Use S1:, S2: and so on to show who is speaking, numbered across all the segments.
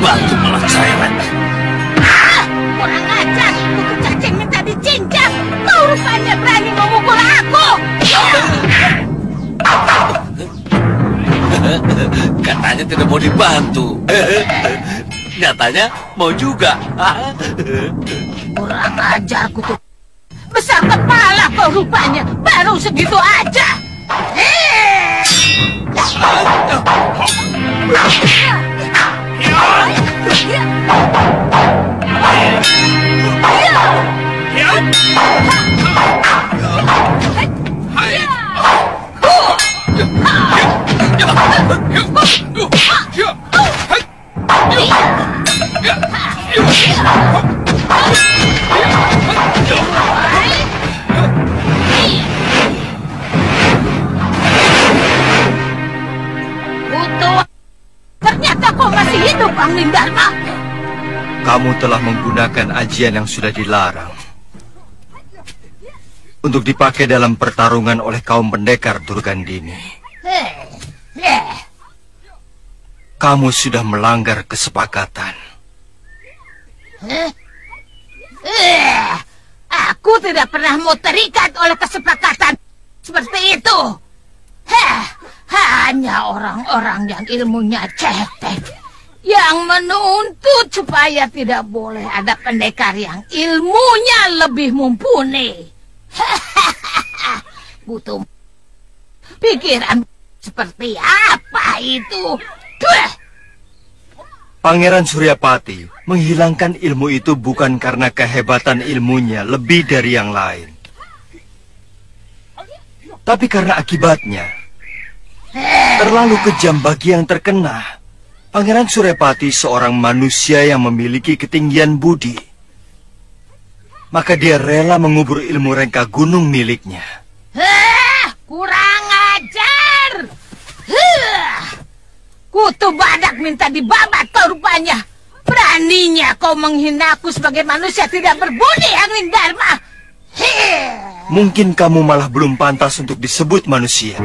S1: dibantu malah cerewet.
S2: Kurang ajar, kutu cacing minta dicincang. Kau rupanya berani memukul aku.
S1: Katanya tidak mau dibantu. Nyatanya mau juga.
S2: Kurang ajar kutu. Besar kepala kau rupanya. Baru segitu aja. Ternyata kau masih hidup, Angling Dharma.
S3: Kamu telah menggunakan ajian yang sudah dilarang untuk dipakai dalam pertarungan oleh kaum pendekar Durgandini. Kamu sudah melanggar kesepakatan.
S2: Aku tidak pernah mau terikat oleh kesepakatan seperti itu. Hanya orang-orang yang ilmunya cetek yang menuntut supaya tidak boleh ada pendekar yang ilmunya lebih mumpuni. Butuh pikiran seperti apa itu?
S3: Pangeran Suryapati menghilangkan ilmu itu bukan karena kehebatan ilmunya lebih dari yang lain, tapi karena akibatnya terlalu kejam bagi yang terkena. Pangeran Suryapati seorang manusia yang memiliki ketinggian budi, maka dia rela mengubur ilmu rengka gunung miliknya.
S2: Kurang ajar! Kutu badak minta dibabat kau rupanya. Beraninya kau menghina aku sebagai manusia tidak berbudi, Angling Dharma.
S3: Mungkin kamu malah belum pantas untuk disebut manusia.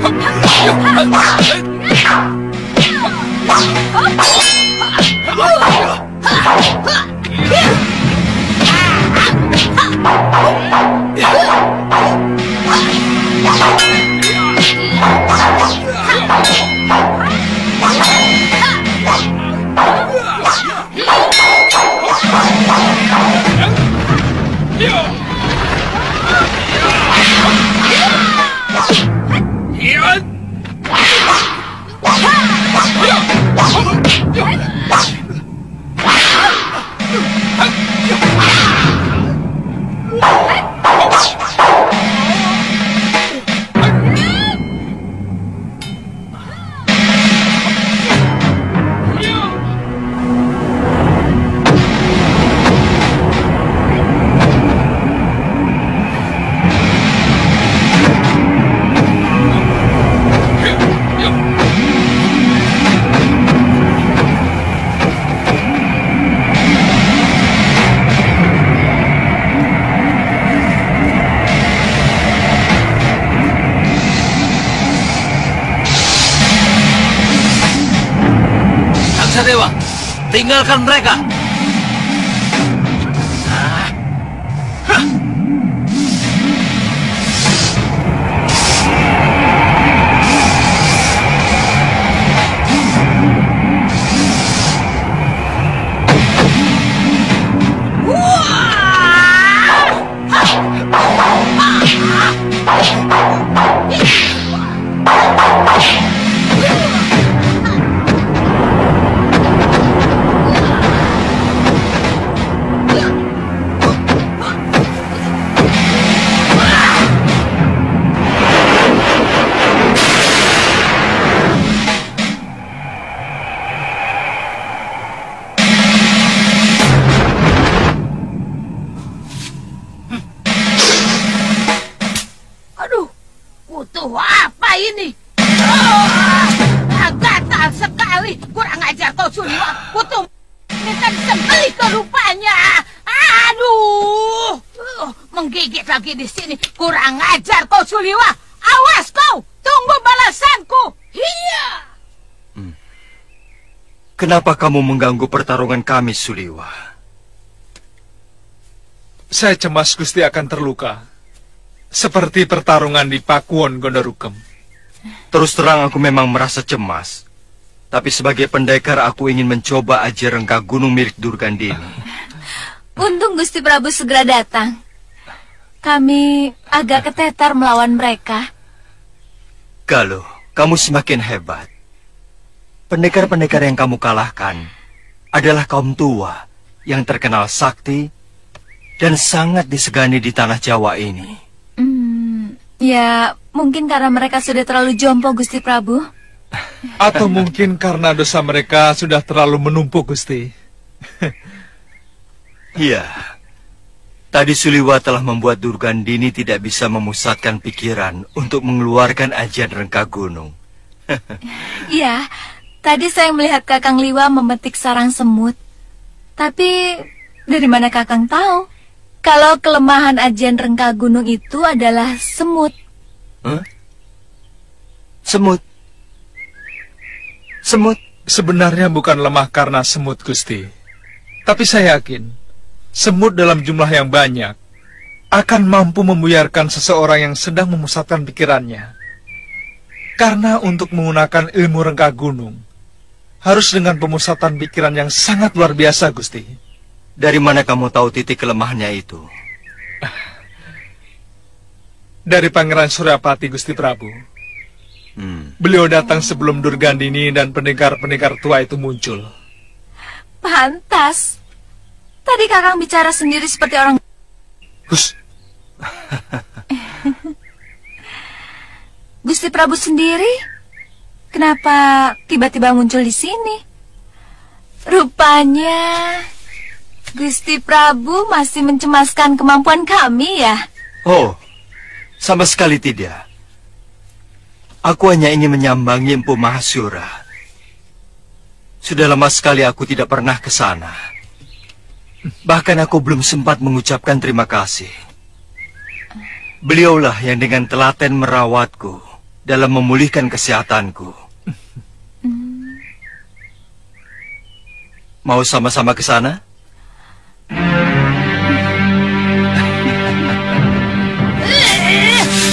S1: Dewa, tinggalkan mereka.
S2: Butuh apa ini? Gatal sekali. Kurang ajar kau, Suliwa. Butuh minta disembelih ke rupanya. Aduh, menggigit lagi di sini. Kurang ajar kau, Suliwa. Awas kau, tunggu balasanku. Iya.
S3: Kenapa kamu mengganggu pertarungan kami, Suliwa?
S4: Saya cemas Gusti akan terluka. Seperti pertarungan di Pakuwon Gondorukem.
S3: Terus terang aku memang merasa cemas. Tapi sebagai pendekar aku ingin mencoba ajar rengka gunung milik Durgandini.
S5: Untung Gusti Prabu segera datang. Kami agak ketetar melawan mereka.
S3: Galuh, kamu semakin hebat. Pendekar-pendekar yang kamu kalahkan adalah kaum tua yang terkenal sakti dan sangat disegani di tanah Jawa ini.
S5: Ya, mungkin karena mereka sudah terlalu jompo, Gusti Prabu.
S4: Atau mungkin karena dosa mereka sudah terlalu menumpuk, Gusti.
S3: Iya. Tadi Suliwa telah membuat Durgandini tidak bisa memusatkan pikiran untuk mengeluarkan ajian rengka gunung.
S5: Iya, tadi saya melihat Kakang Liwa memetik sarang semut. Tapi dari mana Kakang tahu kalau kelemahan ajian rengka gunung itu adalah semut?
S3: Huh? Semut? Semut?
S4: Sebenarnya bukan lemah karena semut, Gusti. Tapi saya yakin semut dalam jumlah yang banyak akan mampu membuyarkan seseorang yang sedang memusatkan pikirannya. Karena untuk menggunakan ilmu rengka gunung harus dengan pemusatan pikiran yang sangat luar biasa, Gusti.
S3: Dari mana kamu tahu titik kelemahannya itu?
S4: Dari Pangeran Suryapati, Gusti Prabu. Beliau datang sebelum Durgandini dan pendekar-pendekar tua itu muncul.
S5: Pantas. Tadi Kakang bicara sendiri seperti orang...
S4: Hus.
S5: Gusti Prabu sendiri? Kenapa tiba-tiba muncul di sini? Rupanya Gusti Prabu masih mencemaskan kemampuan kami ya?
S3: Oh, sama sekali tidak. Aku hanya ingin menyambangi Empu Mahasura. Sudah lama sekali aku tidak pernah ke sana. Bahkan aku belum sempat mengucapkan terima kasih. Beliaulah yang dengan telaten merawatku dalam memulihkan kesehatanku. Mau sama-sama ke sana?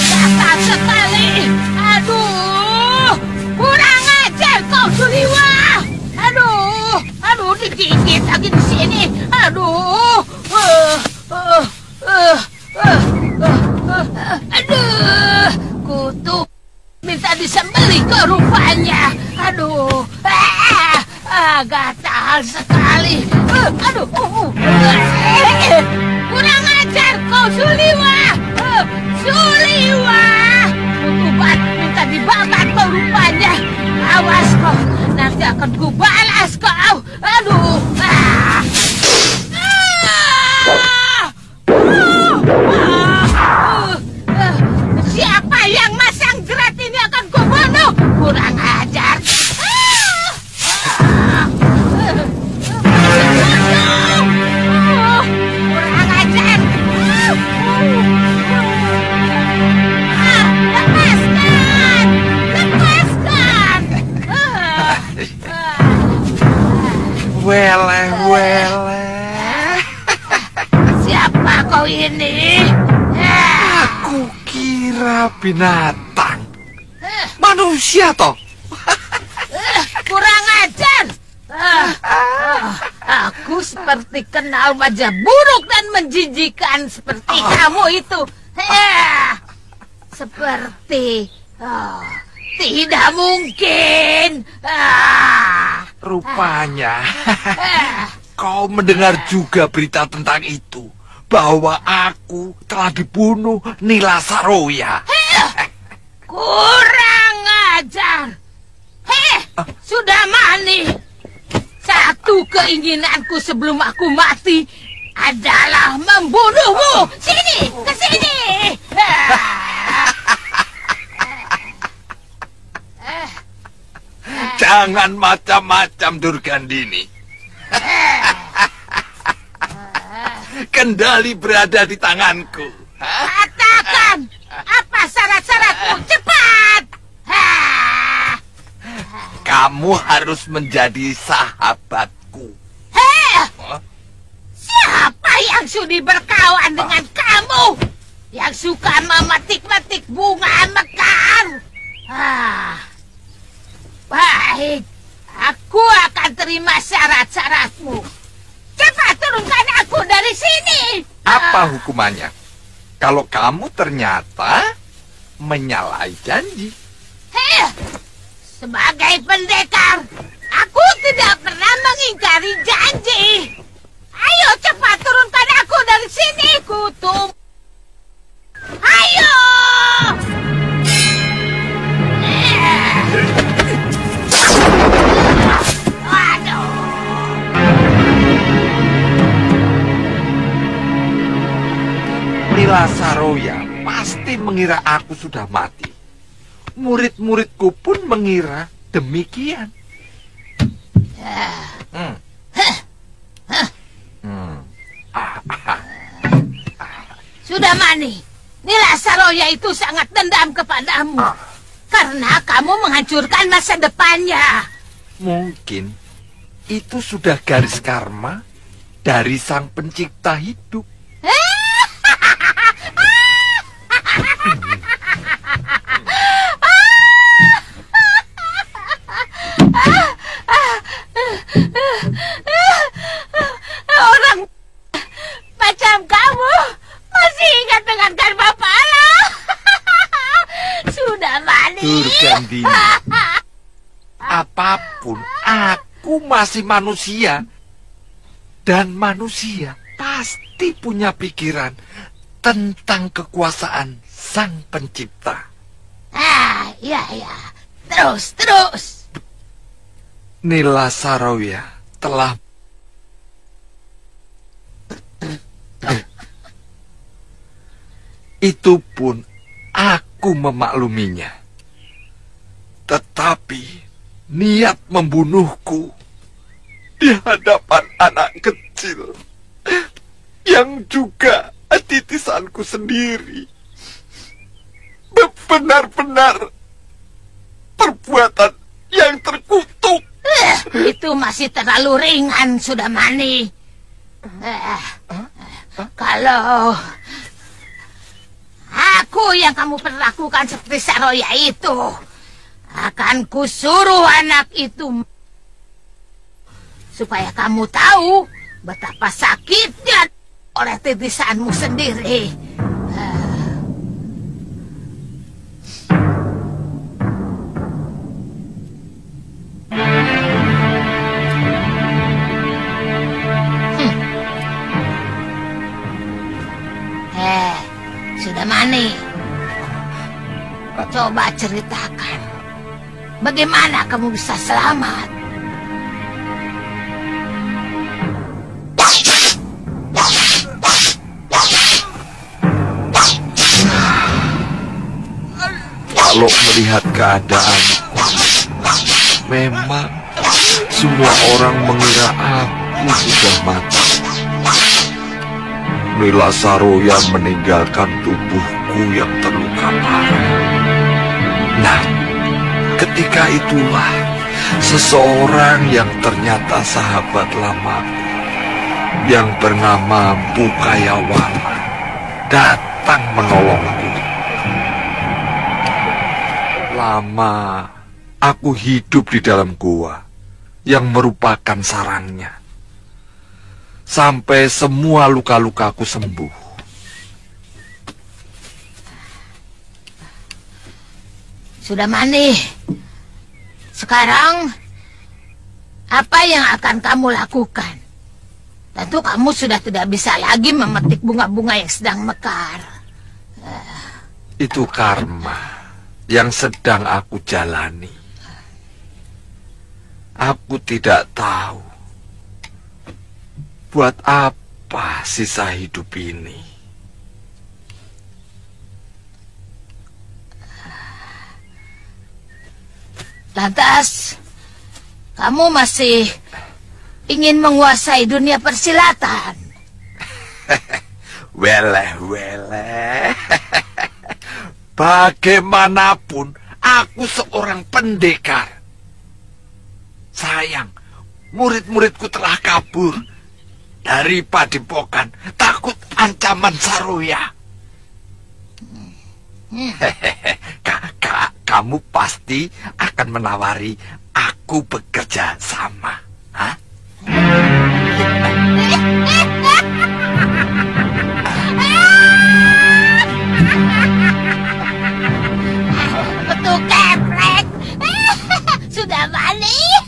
S2: Kasar sekali. Aduh, kurang ajar kau, Suliwa. Aduh, digigit lagi di sini. Aduh, kutu minta disembelih ke rupanya. Aduh, gatal sekali. Kurang ajar kau, Suliwa. Suliwa, kutubat minta dibakar kau rupanya. Awas kau, nanti akan ku balas kau. Aduh. Siapa yang masang jerat ini akan ku bunuh. Kurang ajar. Kurang ajar. Lepaskan.
S1: Wele.
S2: Siapa kau ini?
S1: Aku kira binatang. Manusia toh.
S2: Kurang ajar. Aku seperti kenal wajah buruk dan menjijikan seperti kamu itu. Seperti tidak mungkin.
S1: Rupanya kau mendengar juga berita tentang itu, bahwa aku telah dibunuh Nila Saroya.
S2: Kurang ajar. Sudah mani. Satu keinginanku sebelum aku mati adalah membunuhmu. Sini, ke sini.
S1: Jangan macam-macam, Durgandini. Kendali berada di tanganku.
S2: Katakan, apa syarat-syaratmu? Cepat.
S1: kamu harus menjadi sahabatku.
S2: Heh, siapa yang sudi berkawan dengan kamu? Yang suka memetik-metik bunga mekar? Baik, aku akan terima syarat-syaratmu. Cepat turunkan aku dari sini.
S1: Apa hukumannya? Kalau kamu ternyata menyalahi janji.
S2: Sebagai pendekar, aku tidak pernah mengingkari janji. Ayo cepat turunkan aku dari sini, Kutum. Ayo! Aduh.
S1: Nila Saroya pasti mengira aku sudah mati. Murid-muridku pun mengira demikian.
S2: Sudah Mani, Nila Saroya itu sangat dendam kepadamu karena kamu menghancurkan masa depannya.
S1: Mungkin itu sudah garis karma dari sang pencipta hidup.
S2: Orang macam kamu masih ingat dengan karma pala. Sudah Mani.
S1: Durgandini, apapun, aku masih manusia. Dan manusia pasti punya pikiran tentang kekuasaan sang pencipta.
S2: Iya. Terus.
S1: Nila Saroya telah itu pun aku memakluminya. Tetapi niat membunuhku di hadapan anak kecil yang juga titisanku sendiri benar-benar perbuatan yang terkutuk.
S2: Itu masih terlalu ringan, sudah Mani. Kalau aku yang kamu perlakukan seperti Saroya itu, akan kusuruh anak itu supaya kamu tahu betapa sakitnya oleh titisanmu sendiri. Sudah Mani, coba ceritakan bagaimana kamu bisa selamat.
S1: Kalau melihat keadaan, memang semua orang mengira aku sudah mati. Nila Saroya meninggalkan tubuhku yang terluka parah. Nah, ketika itulah seseorang yang ternyata sahabat lamaku yang bernama Bukayawala datang menolongku. Lama aku hidup di dalam gua yang merupakan sarangnya. Sampai semua luka-lukaku sembuh.
S2: Sudah Mani, sekarang apa yang akan kamu lakukan? Tentu kamu sudah tidak bisa lagi memetik bunga-bunga yang sedang mekar.
S1: Itu karma yang sedang aku jalani. Aku tidak tahu buat apa sisa hidup ini.
S2: Lantas, kamu masih ingin menguasai dunia persilatan?
S1: Weleh. Bagaimanapun, aku seorang pendekar. Sayang, murid-muridku telah kabur dari padepokan, takut ancaman Saroya. Kamu pasti akan menawari aku bekerja sama, hah?
S2: Betul keprek. Sudah balik.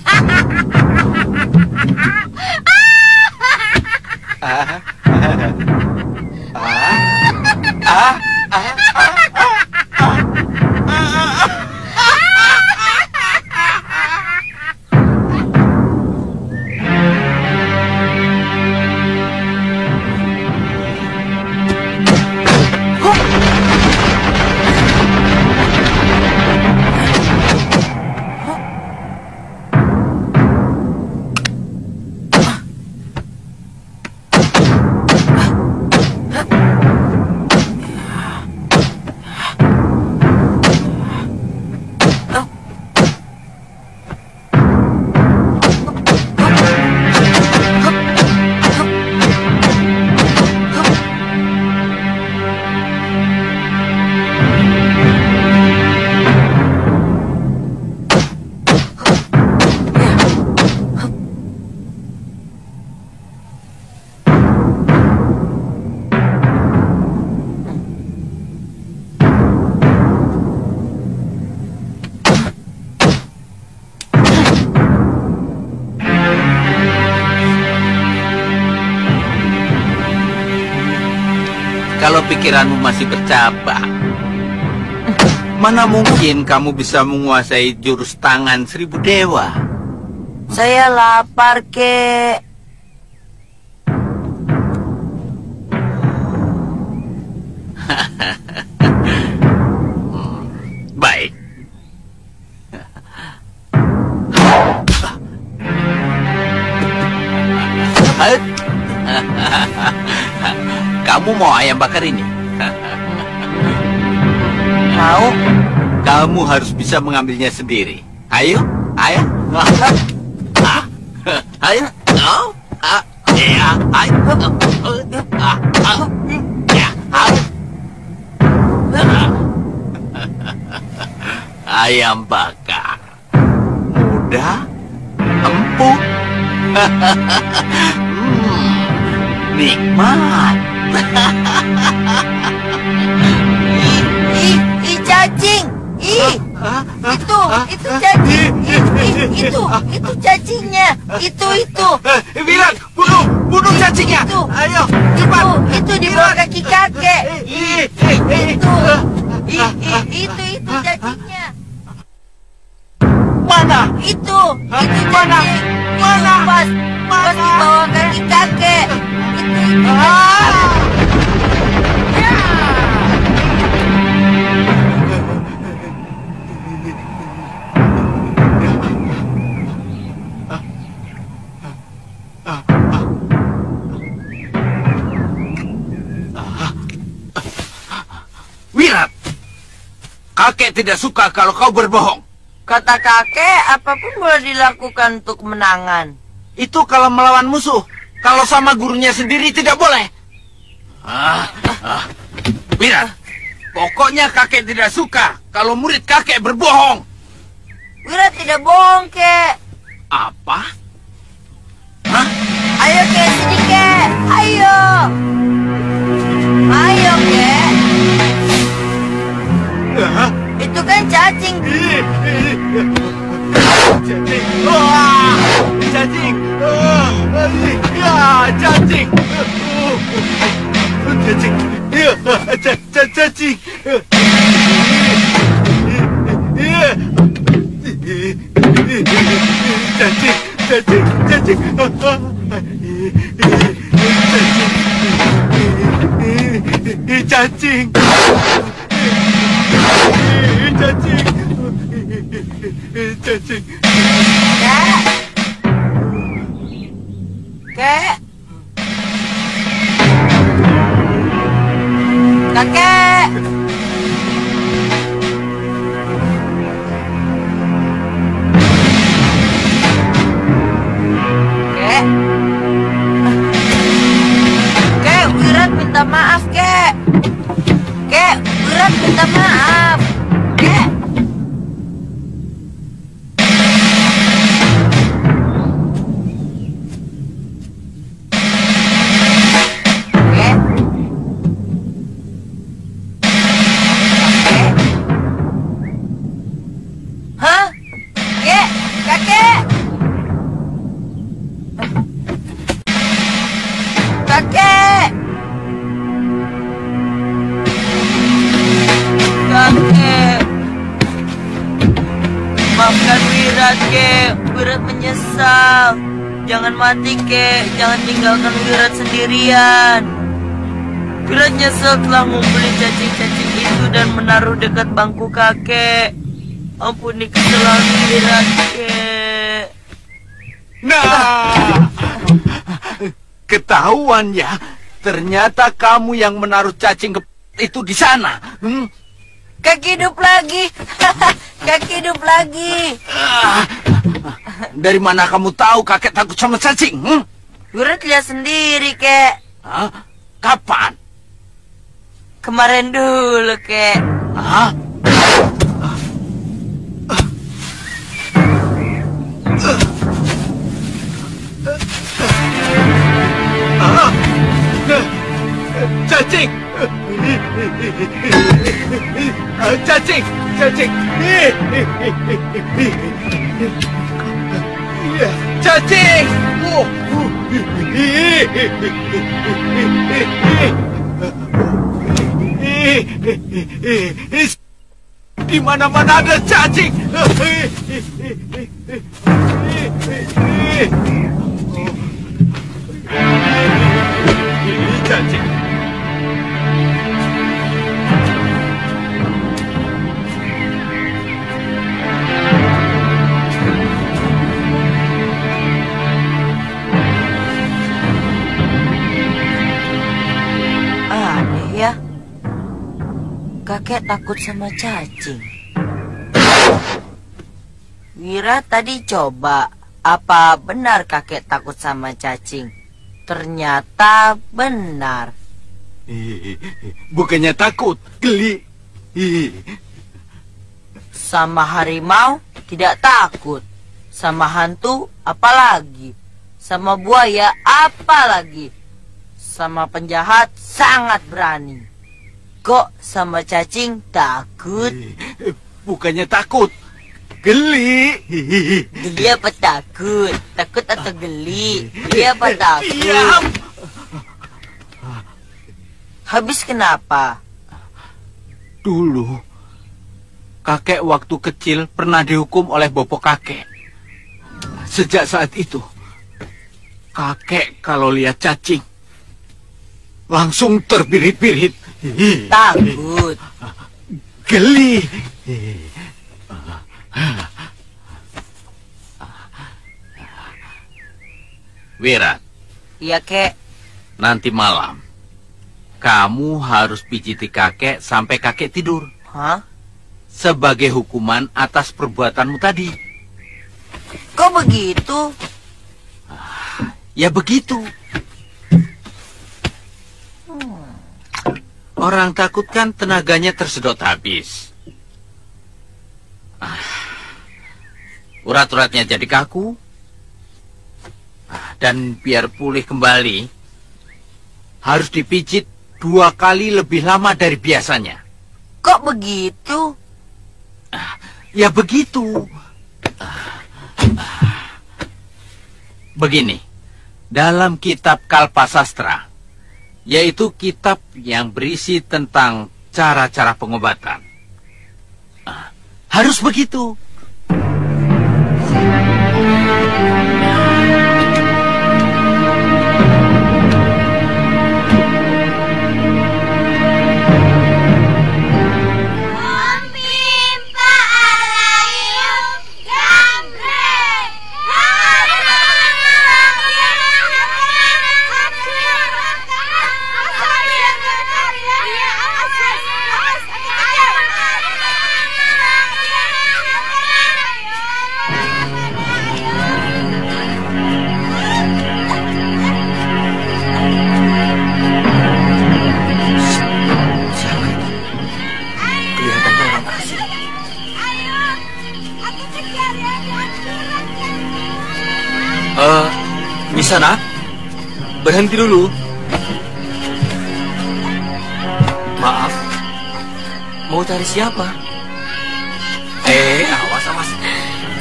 S6: Kalau pikiranmu masih bercabang, mana mungkin kamu bisa menguasai jurus tangan 1000 dewa?
S7: Saya lapar, kek.
S6: Baik. Kamu mau ayam bakar ini?
S7: Mau?
S6: Kamu harus bisa mengambilnya sendiri. Ayo, ayo. Ayo. Ya, ayo. Ayam bakar. Mudah, empuk. Nikmat.
S7: Cacing. Itu cacing. Itu cacingnya. Itu.
S1: Wirat, bunuh cacingnya. Ayo, cepat.
S7: Itu di bawah kaki kakek. Itu cacingnya.
S1: Mana?
S7: Itu cacing.
S1: Mana?
S7: Pas di bawah kaki kakek. Itu.
S1: Wirat, kakek tidak suka kalau kau berbohong.
S7: Kata kakek, apapun boleh dilakukan untuk kemenangan.
S1: Itu kalau melawan musuh. Kalau sama gurunya sendiri tidak boleh. Wirat, pokoknya kakek tidak suka kalau murid kakek berbohong.
S7: Wira tidak bohong, kek.
S1: Apa?
S7: Ayo, kek, sini, kek. Ayo, kek. Itu kan cacing.
S1: Cacing. Cacing. Cacing. Cacing. Cacing.
S7: Kek. Kakek. maaf, Kek. Kek, Wirat minta maaf. Kek. Kek. Kek. Hah? Kek, kakek. Kakek. Kakek. Maafkan Wirat, Kek. Wirat menyesal. Jangan mati, Kek. Jangan tinggalkan Wirat sendirian. Wirat nyesel telah ngumpulin cacing-cacing itu dan menaruh dekat bangku kakek. Ampuni kesalahan Wirat, Kek.
S6: Nah, ketahuan ya. Ternyata kamu yang menaruh cacing itu di sana.
S7: Kaki hidup lagi. Kaki hidup lagi.
S6: Dari mana kamu tahu kakek takut sama cacing?
S7: Wirat lihat sendiri, Kek.
S6: Hah? Kapan?
S7: Kemarin dulu, Kek.
S6: Hah? Cacing! Cacing! Cacing! Cacing! Di mana-mana ada cacing! Cacing!
S7: Aneh ya. Kakek takut sama cacing. Wira tadi coba. Apa benar kakek takut sama cacing? Ternyata benar.
S6: Bukannya takut, geli.
S7: Sama harimau tidak takut. Sama hantu apalagi. Sama buaya apalagi. Sama penjahat sangat berani. Kok sama cacing takut?
S6: Bukannya takut, geli.
S7: Geli apa takut? Takut atau geli? Geli apa takut?
S6: Diam.
S7: Habis kenapa?
S6: Dulu, kakek waktu kecil pernah dihukum oleh bopo kakek. Sejak saat itu, kakek kalau lihat cacing, langsung terbirit-birit.
S7: Takut.
S6: Geli. Wira,
S7: Iya, Kek.
S6: nanti malam kamu harus pijiti kakek sampai kakek tidur.
S7: Hah?
S6: Sebagai hukuman atas perbuatanmu tadi.
S7: Kok begitu?
S6: Ya begitu. Orang takut kan tenaganya tersedot habis. Urat-uratnya jadi kaku. Dan biar pulih kembali, harus dipijit 2 kali lebih lama dari biasanya.
S7: Kok begitu?
S6: Ya begitu. Begini, dalam kitab Kalpasastra, yaitu kitab yang berisi tentang cara-cara pengobatan, harus begitu.
S8: Sanak, berhenti dulu. Maaf, mau cari siapa? Awas, awas.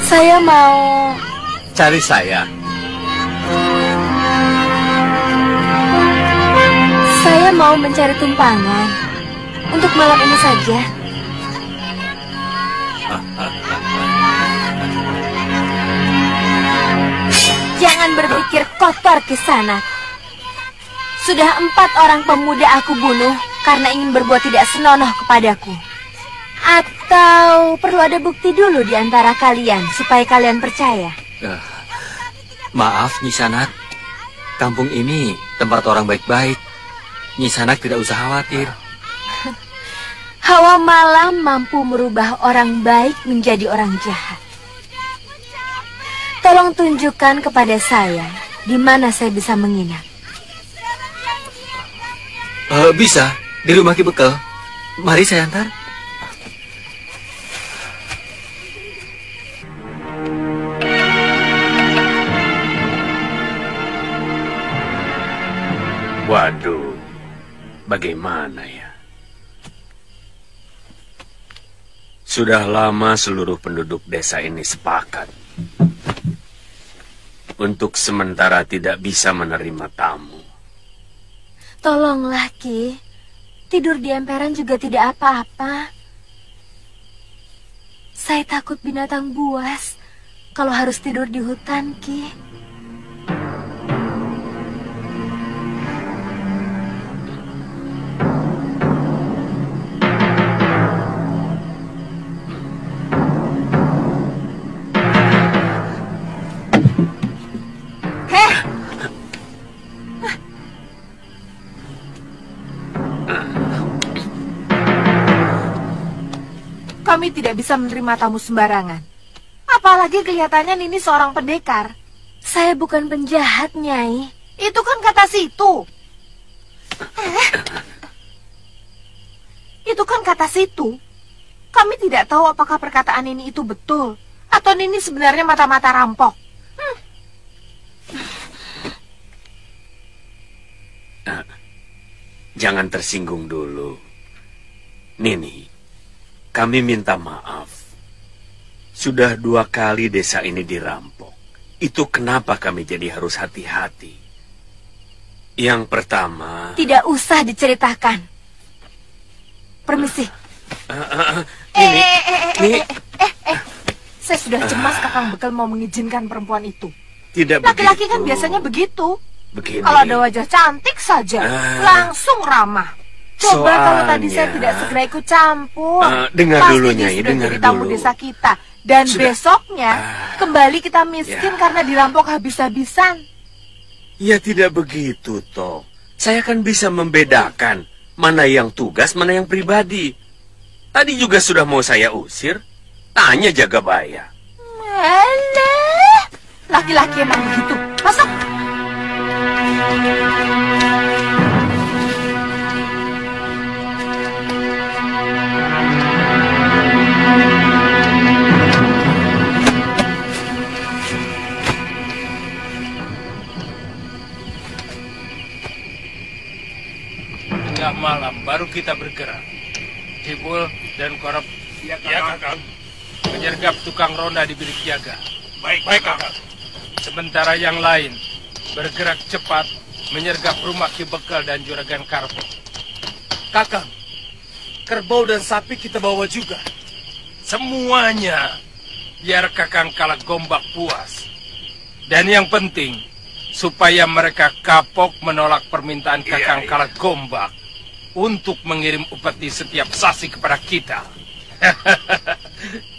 S5: Saya mau...
S8: Cari saya.
S5: Saya mau mencari tumpangan. Untuk malam ini saja. Jangan berpikir kotor Kisanak. Sudah 4 orang pemuda aku bunuh karena ingin berbuat tidak senonoh kepadaku. Atau perlu ada bukti dulu di antara kalian supaya kalian percaya?
S8: Maaf, Nyi Sanak. Kampung ini tempat orang baik-baik. Nyi Sanak tidak usah khawatir.
S5: Hawa malam mampu merubah orang baik menjadi orang jahat. Tolong tunjukkan kepada saya di mana saya bisa menginap.
S8: Bisa, di rumah Ki Bekel. Mari saya antar.
S9: Waduh, bagaimana ya? Sudah lama seluruh penduduk desa ini sepakat untuk sementara tidak bisa menerima tamu.
S5: Tolonglah, Ki. Tidur di emperan juga tidak apa-apa. Saya takut binatang buas kalau harus tidur di hutan, Ki.
S10: Kami tidak bisa menerima tamu sembarangan. Apalagi kelihatannya Nini seorang pendekar.
S5: Saya bukan penjahat, Nyai.
S10: Itu kan kata situ. Itu kan kata situ. Kami tidak tahu apakah perkataan Nini itu betul atau Nini sebenarnya mata-mata rampok.
S9: Jangan tersinggung dulu. Nini, kami minta maaf. Sudah 2 kali desa ini dirampok. Itu kenapa kami jadi harus hati-hati. Yang pertama...
S5: Tidak usah diceritakan. Permisi.
S10: Saya sudah cemas Kakang Bekel mau mengizinkan perempuan itu.
S9: Tidak
S10: Laki-laki
S9: begitu.
S10: kan biasanya begitu.
S9: Begini.
S10: Kalau ada wajah cantik saja, langsung ramah. Coba kalau tadi saya tidak segera ikut campur,
S9: dengar
S10: pasti
S9: dulu,
S10: dia
S9: Nyai,
S10: sudah
S9: dengar
S10: jadi tamu
S9: dulu.
S10: desa kita. Dan
S9: Sudah.
S10: besoknya kembali kita miskin karena dirampok habis-habisan.
S9: Ya tidak begitu, toh. Saya kan bisa membedakan mana yang tugas, mana yang pribadi. Tadi juga sudah mau saya usir. Tanya Jagabaya.
S10: Alah, laki-laki emang begitu. Masuk.
S9: Tengah malam baru kita bergerak. Cibul dan Korop. Ya, Kakang. Menyergap tukang ronda di bilik jaga. Baik, Kakang. Sementara yang lain bergerak cepat menyergap rumah Ki Bekel dan Juragan Karpo.
S11: Kakang, kerbau dan sapi kita bawa juga.
S9: Semuanya. Biar Kakang kalah gombak puas. Dan yang penting, supaya mereka kapok menolak permintaan Kakang kalah gombak untuk mengirim upeti setiap sasi kepada kita.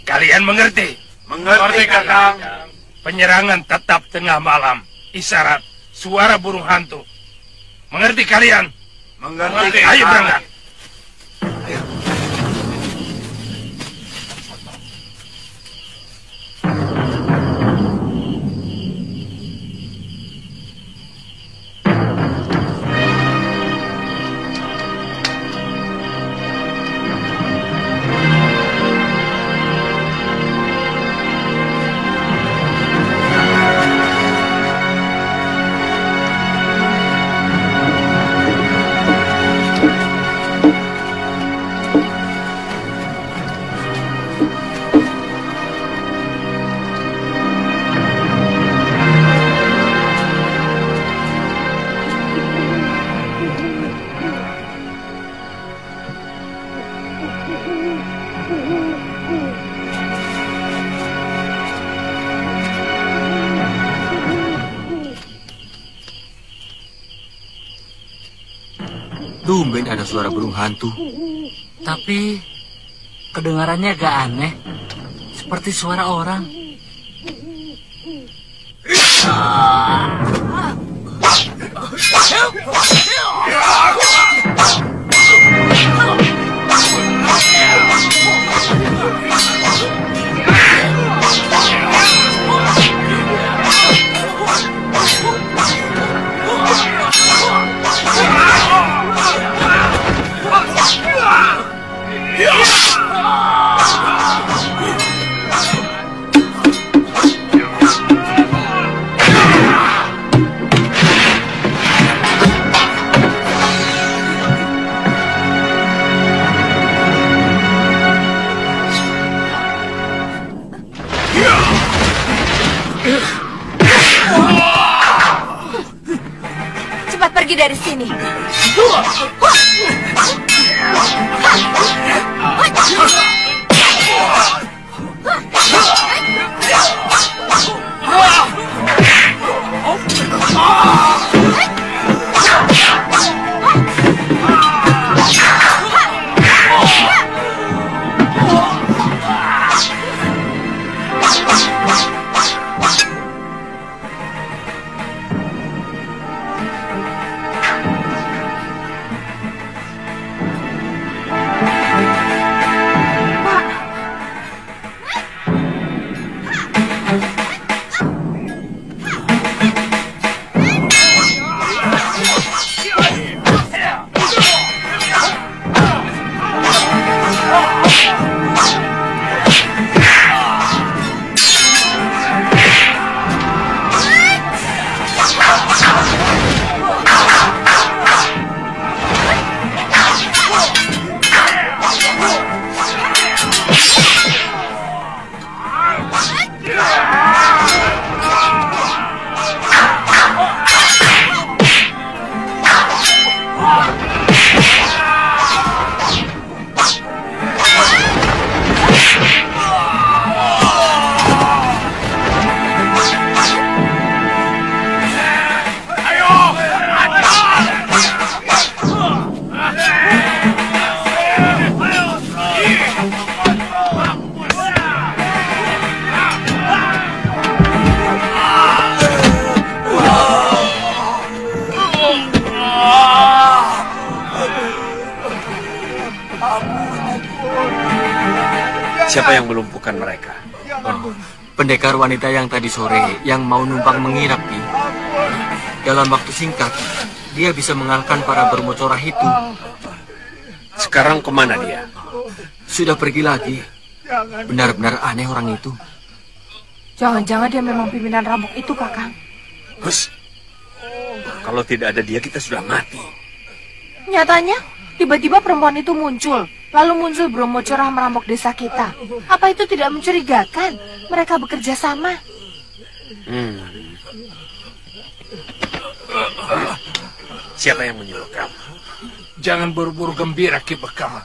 S9: Kalian mengerti?
S11: Mengerti, Kakang.
S9: Penyerangan tetap tengah malam. Isyarat suara burung hantu. Mengerti kalian?
S11: Mengerti.
S9: Ayo berangkat.
S8: Tumben ada suara burung hantu.
S12: Tapi kedengarannya agak aneh. Seperti suara orang.
S10: Cepat pergi dari sini.
S8: Siapa yang melumpuhkan mereka? Oh, pendekar wanita yang tadi sore yang mau numpang mengirap, Pi. Dalam waktu singkat, dia bisa mengalahkan para bermocorah itu.
S6: Sekarang kemana dia?
S8: Sudah pergi lagi. Benar-benar aneh orang itu.
S10: Jangan-jangan dia memang pimpinan rampok itu, Kakang.
S6: Hus. Kalau tidak ada dia, kita sudah mati.
S10: Nyatanya, tiba-tiba perempuan itu muncul. Lalu muncul bermocorah merampok desa kita. Apa itu tidak mencurigakan? Mereka bekerja sama.
S6: Siapa yang menyuruh kamu?
S9: Jangan buru-buru gembira, Ki Bekal.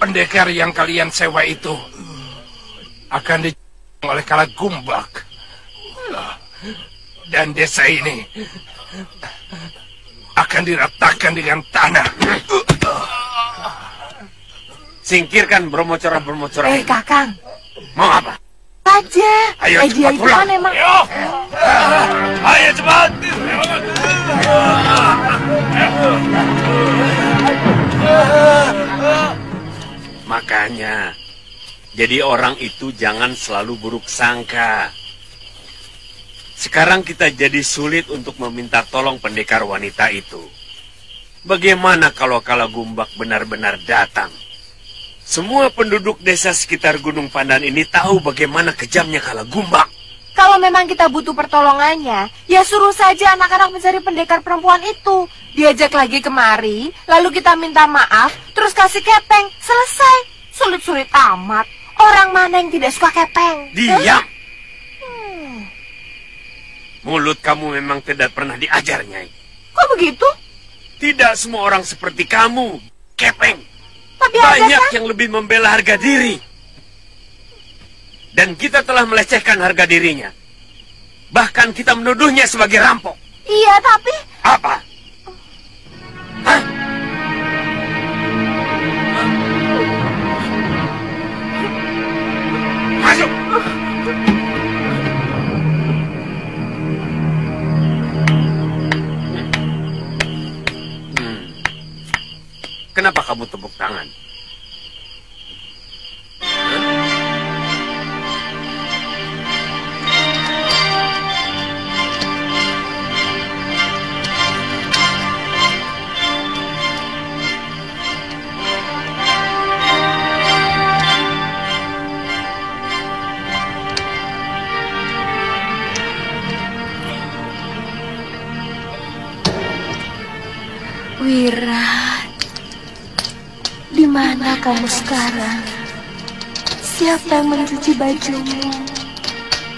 S9: Pendekar yang kalian sewa itu akan dijual oleh Kala Gumbak. Dan desa ini akan diratakan dengan tanah.
S6: Singkirkan bermocorah-bermocorah.
S10: Kakang.
S6: Mau apa?
S10: Saja.
S6: Ayo
S10: dia
S6: cepat
S10: itu
S6: pulang.
S10: kan emang.
S6: Ayo cepat. Makanya, jadi orang itu jangan selalu buruk sangka. Sekarang kita jadi sulit untuk meminta tolong pendekar wanita itu. Bagaimana kalau Kala Gumbak benar-benar datang? Semua penduduk desa sekitar Gunung Pandan ini tahu bagaimana kejamnya Kala Gumbak.
S10: Kalau memang kita butuh pertolongannya, ya suruh saja anak-anak mencari pendekar perempuan itu. Diajak lagi kemari, lalu kita minta maaf, terus kasih kepeng. Selesai. Sulit-sulit amat. Orang mana yang tidak suka kepeng?
S6: Diam! Mulut kamu memang tidak pernah diajar, Nyai.
S10: Kok begitu?
S6: Tidak semua orang seperti kamu, kepeng.
S10: Tapi
S6: banyak yang lebih membela harga diri. Dan kita telah melecehkan harga dirinya. Bahkan kita menuduhnya sebagai rampok.
S10: Iya, tapi...
S6: Apa? Kenapa kamu tepuk tangan?
S10: Wirat, di mana kamu sekarang? Siapa yang mencuci bajumu?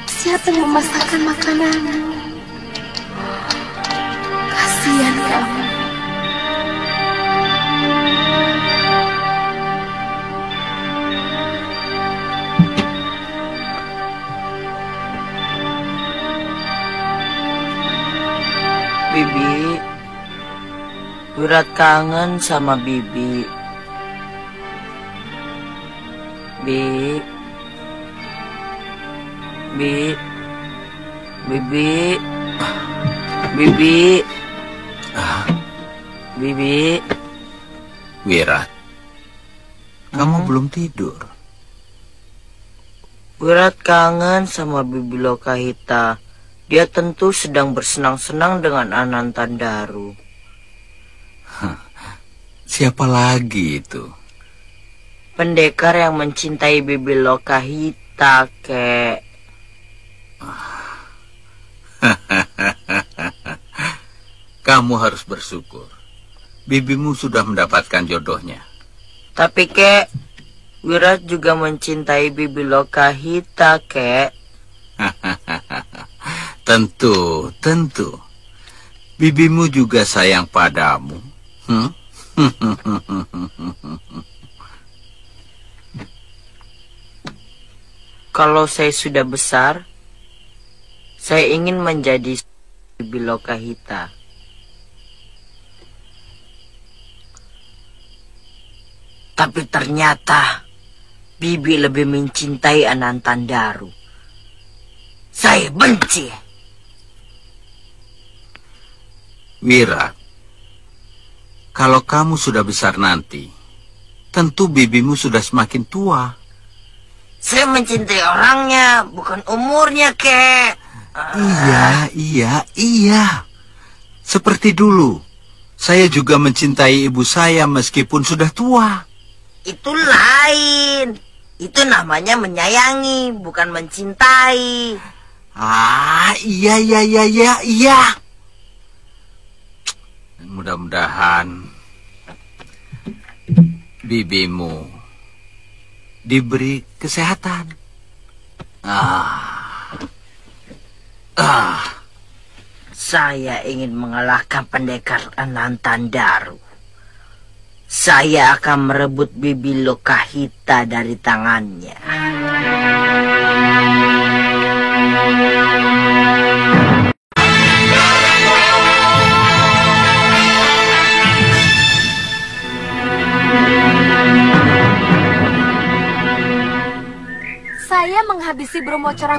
S10: Siapa yang memasakkan makananmu? Kasihan kamu.
S7: Bibi, Wirat kangen sama Bibi. Bibi, Bibi.
S13: Wirat, kamu belum tidur.
S7: Wirat kangen sama Bibi Lokahita. Dia tentu sedang bersenang-senang dengan Anantandaru.
S13: Siapa lagi itu?
S7: Pendekar yang mencintai Bibi Lokahita, kek.
S13: Kamu harus bersyukur. Bibimu sudah mendapatkan jodohnya.
S7: Tapi, kek, Wirat juga mencintai Bibi Lokahita, kek.
S13: Tentu. Bibimu juga sayang padamu.
S7: Kalau saya sudah besar, saya ingin menjadi Bibi Lokahita. Tapi ternyata Bibi lebih mencintai Anantandaru. Saya benci.
S13: Wirat, kalau kamu sudah besar nanti, tentu bibimu sudah semakin tua.
S7: Saya mencintai orangnya, bukan umurnya, kek.
S13: Iya. Seperti dulu, saya juga mencintai ibu saya meskipun sudah tua.
S7: Itu lain. Itu namanya menyayangi, bukan mencintai.
S13: Iya. Mudah-mudahan bibimu diberi kesehatan.
S7: Saya ingin mengalahkan pendekar Anantandaru. Saya akan merebut Bibi Lokahita dari tangannya.
S10: Saya menghabisi Bromo cerah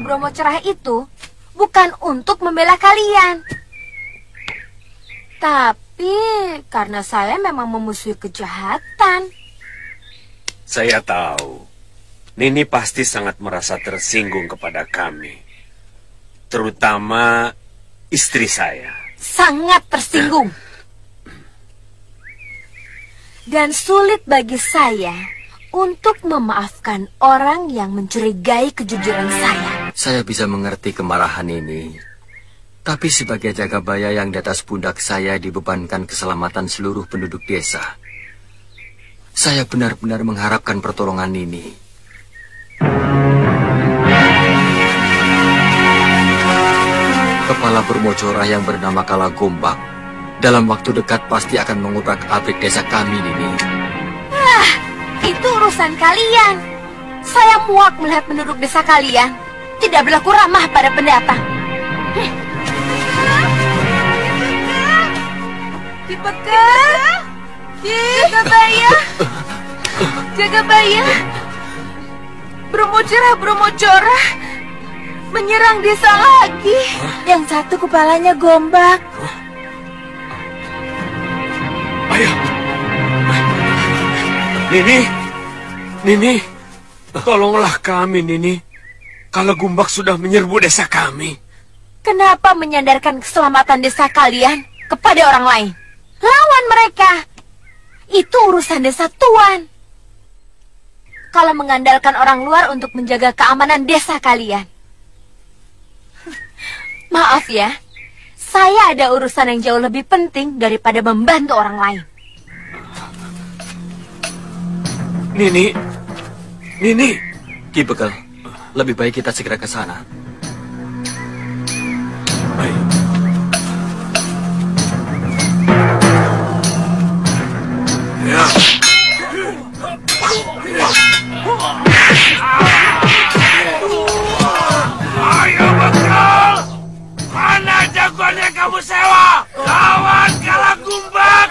S10: itu bukan untuk membela kalian. Tapi karena saya memang memusuhi kejahatan.
S6: Saya tahu. Nini pasti sangat merasa tersinggung kepada kami. Terutama istri saya.
S10: Sangat tersinggung. Dan sulit bagi saya untuk memaafkan orang yang mencurigai kejujuran saya.
S8: Saya bisa mengerti kemarahan ini. Tapi sebagai jagabaya yang di atas pundak saya dibebankan keselamatan seluruh penduduk desa. Saya benar-benar mengharapkan pertolongan ini. Kepala bermocorah yang bernama Kalagombak dalam waktu dekat pasti akan mengubrak-abrik desa kami, Nini.
S10: Itu urusan kalian. Saya muak melihat penduduk desa kalian tidak berlaku ramah pada pendatang. Jagabaya, Bromocorah menyerang desa lagi. Yang satu kepalanya Gombak.
S6: Ayah. Nini, tolonglah kami, Nini. Kalau Gumbak sudah menyerbu desa kami.
S10: Kenapa menyandarkan keselamatan desa kalian kepada orang lain? Lawan mereka. Itu urusan desa Tuan. Kalau mengandalkan orang luar untuk menjaga keamanan desa kalian. Maaf ya, saya ada urusan yang jauh lebih penting daripada membantu orang lain.
S6: Nini.
S8: Ki Bekel, lebih baik kita segera ke sana.
S6: Baik. Ya.
S1: Ayo Bekel, mana jagoan yang kamu sewa? Lawan Kala Gumbak.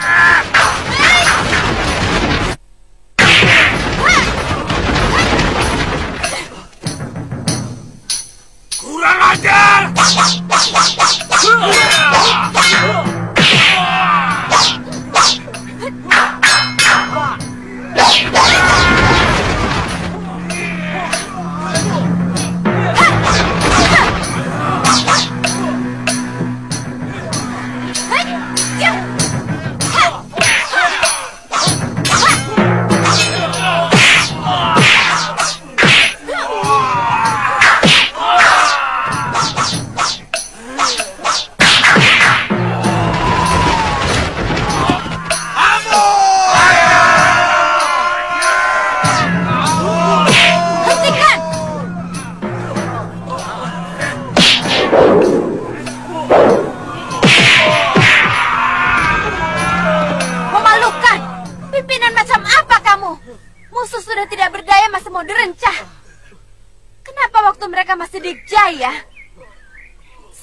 S1: Kurang ajar.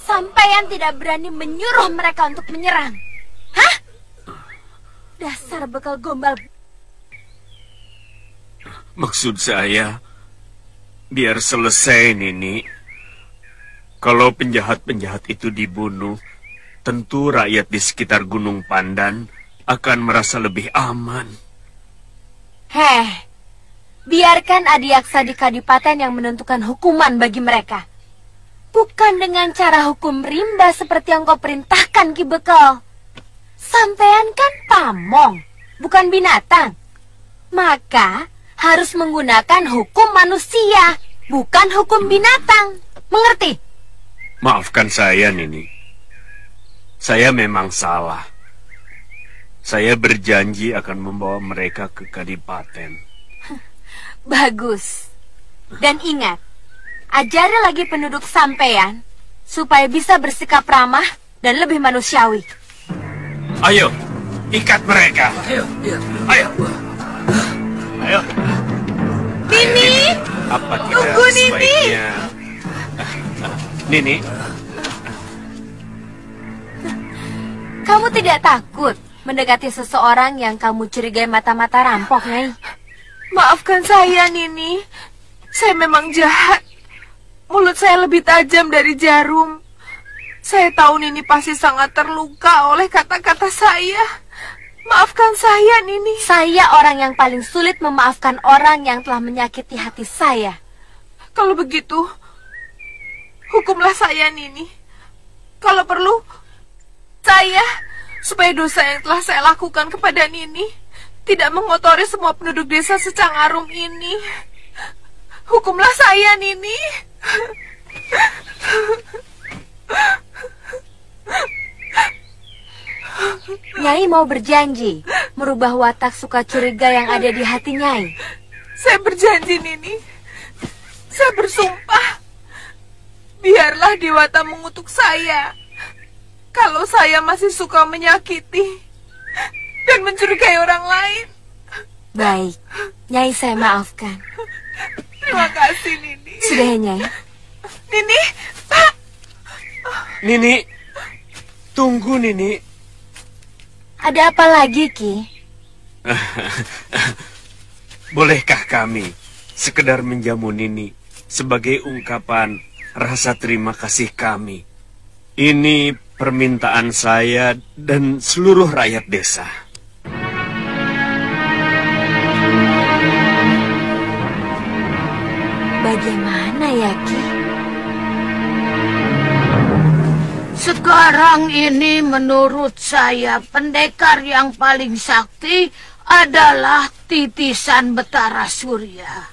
S10: Sampaian tidak berani menyuruh mereka untuk menyerang. Hah? Dasar bekal gombal.
S6: Maksud saya, biar selesai, Nini. Kalau penjahat-penjahat itu dibunuh, tentu rakyat di sekitar Gunung Pandan akan merasa lebih aman.
S10: Biarkan Adiaksa di Kadipaten yang menentukan hukuman bagi mereka. Bukan dengan cara hukum rimba seperti yang kau perintahkan, Ki Bekel. Sampean kan pamong, bukan binatang. Maka harus menggunakan hukum manusia, bukan hukum binatang. Mengerti?
S6: Maafkan saya, Nini. Saya memang salah. Saya berjanji akan membawa mereka ke Kadipaten.
S10: Bagus. Dan ingat, ajari lagi penduduk sampean supaya bisa bersikap ramah dan lebih manusiawi.
S6: Ayo, ikat mereka. Ayo.
S10: Nini,
S6: apa kita
S10: tunggu
S6: sebaiknya... Nini.
S10: Kamu tidak takut mendekati seseorang yang kamu curigai mata-mata rampok, Nyai?
S14: Maafkan saya, Nini. Saya memang jahat. Mulut saya lebih tajam dari jarum. Saya tahu Nini pasti sangat terluka oleh kata-kata saya. Maafkan saya, Nini.
S10: Saya orang yang paling sulit memaafkan orang yang telah menyakiti hati saya.
S14: Kalau begitu, hukumlah saya, Nini. Kalau perlu, saya, supaya dosa yang telah saya lakukan kepada Nini tidak mengotori semua penduduk desa Secangarum ini. Hukumlah saya, Nini.
S10: Nyai mau berjanji merubah watak suka curiga yang ada di hati Nyai.
S14: Saya berjanji, Nini. Saya bersumpah. Biarlah Dewata mengutuk saya kalau saya masih suka menyakiti dan mencurigai orang lain.
S10: Baik, Nyai saya maafkan.
S14: Terima kasih, Nini.
S10: Sudah ya, Nyai?
S14: Nini, Pak.
S6: Nini, tunggu, Nini.
S10: Ada apa lagi, Ki?
S6: Bolehkah kami sekedar menjamu Nini sebagai ungkapan rasa terima kasih kami? Ini permintaan saya dan seluruh rakyat desa.
S5: Bagaimana ya, Ki?
S2: Sekarang ini menurut saya pendekar yang paling sakti adalah Titisan Betara Surya.